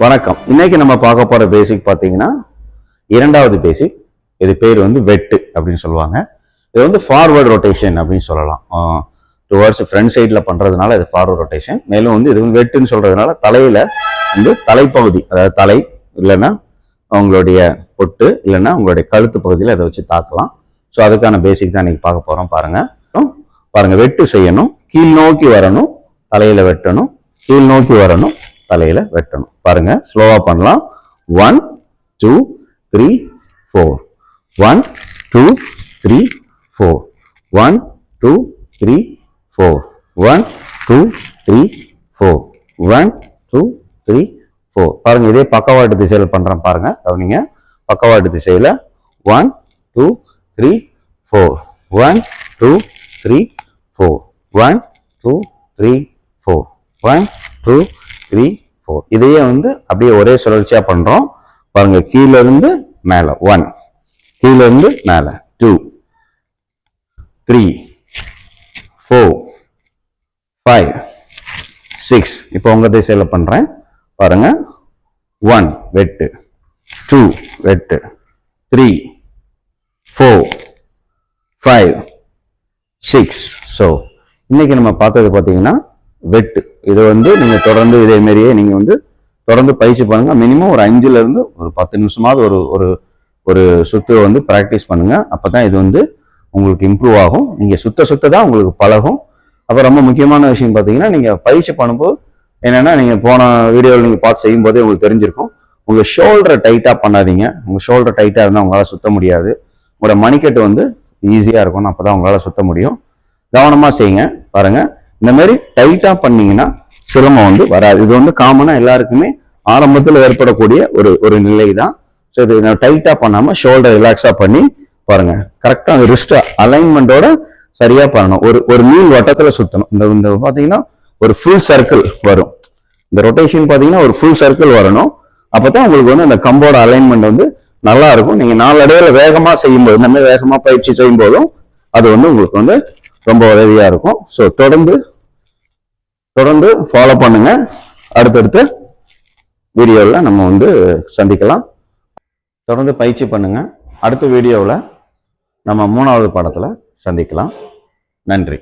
வணக்கம். இன்னைக்கு நம்ம பார்க்க போற பேசிக் பார்த்தீங்கன்னா இரண்டாவது பேசிக். இது பேர் வந்து வெட்டு அப்படின்னு சொல்லுவாங்க. இது வந்து ஃபார்வர்ட் ரொட்டேஷன் அப்படின்னு சொல்லலாம். டுவர்ட்ஸ் ஃப்ரண்ட் சைடில் பண்றதுனால இது ஃபார்வர்ட் ரொட்டேஷன். மேலும் வந்து இது வந்து வெட்டுன்னு சொல்றதுனால தலையில வந்து தலைப்பகுதி, அதாவது தலை இல்லைன்னா அவங்களுடைய பொட்டு இல்லைன்னா உங்களுடைய கழுத்து பகுதியில் அதை வச்சு தாக்கலாம். ஸோ அதுக்கான பேசிக் தான் இன்னைக்கு பார்க்க போறோம். பாருங்க வெட்டு செய்யணும். கீழ் நோக்கி வரணும், தலையில வெட்டணும். கீழ் நோக்கி வரணும், தலையில வெட்டணும். பாருங்க, ஸ்லோவா பண்ணலாம். 1 2 3 4 1 2 3 4 1 2 3 4 1 2 3 4 1 2 3 4. பாருங்க, இதே பக்கவாட்டு திசையில பண்றேன். பாருங்க, கவனிங்க. பக்கவாட்டு திசையில 1 2 3 4 1 2 3 4 1 2 3 4 1 2 3 4. இதையே வந்து அப்படியே ஒரே சுழற்சியா பண்றோம். பாருங்க, கீழ இருந்து மேல 1, கீழ இருந்து மேல 2 3 4 5 6. இப்போ உங்க திசையில பண்றேன். பாருங்க, 1 வெட்டு, 2 வெட்டு, 3 4 5 6. ஸோ இன்னைக்கு நம்ம பார்த்தது பார்த்தீங்கன்னா வெட்டு. இது வந்து நீங்க தொடர்ந்து இதே மாதிரியே நீங்க வந்து தொடர்ந்து பயிற்சி பண்ணுங்க. மினிமம் ஒரு 5ல இருந்து ஒரு 10 நிமிஷமாவது ஒரு ஒரு ஒரு சுத்து வந்து பிராக்டிஸ் பண்ணுங்க. அப்பதான் இது வந்து உங்களுக்கு இம்ப்ரூவ் ஆகும். நீங்க சுத்த தான் உங்களுக்கு பழகும். அப்ப ரொம்ப முக்கியமான விஷயம் பார்த்தீங்கன்னா, நீங்க பயிற்சி பண்ணும்போது என்னன்னா, நீங்க போன வீடியோவில் நீங்க பார்த்து செய்யும் போதே உங்களுக்கு தெரிஞ்சிருக்கும். உங்க ஷோல்டரை டைட்டா பண்ணாதீங்க. உங்க ஷோல்டர் டைட்டா இருந்தால் உங்களால சுத்த முடியாது. உங்களோட மணிக்கட்டு வந்து ஈஸியா இருக்கும். அப்பதான் உங்களால சுத்த முடியும். கவனமா செய்யுங்க. பாருங்க, இந்த மாதிரி டைட்டா பண்ணீங்கன்னா சிரமம் வந்து வராது. இது வந்து காமனா எல்லாருக்குமே ஆரம்பத்தில் ஏற்படக்கூடிய ஒரு நிலை தான். ஸோ இது டைட்டா பண்ணாம ஷோல்டர் ரிலாக்ஸா பண்ணி பாருங்க. கரெக்டா அந்த ரிஸ்ட் அலைன்மெண்டோட சரியா பண்ணணும். ஒரு நீள் வட்டத்துல சுத்தணும். இந்த பாத்தீங்கன்னா ஒரு ஃபுல் சர்க்கிள் வரும். இந்த ரொட்டேஷன் பாத்தீங்கன்னா ஒரு ஃபுல் சர்க்கிள் வரணும். அப்பதான் உங்களுக்கு வந்து அந்த கம்போட அலைன்மெண்ட் வந்து நல்லா இருக்கும். நீங்க நாளடைவில் வேகமா செய்யும்போது, இந்த மாதிரி வேகமா பயிற்சி செய்யும் போதும் அது வந்து உங்களுக்கு வந்து ரொம்ப உதவியா இருக்கும். ஸோ தொடர்ந்து ஃபாலோ பண்ணுங்க. அடுத்தடுத்த வீடியோவில் நம்ம வந்து சந்திக்கலாம். தொடர்ந்து பயிற்சி பண்ணுங்க. அடுத்த வீடியோவில் நம்ம 3வது பாடத்தில் சந்திக்கலாம். நன்றி.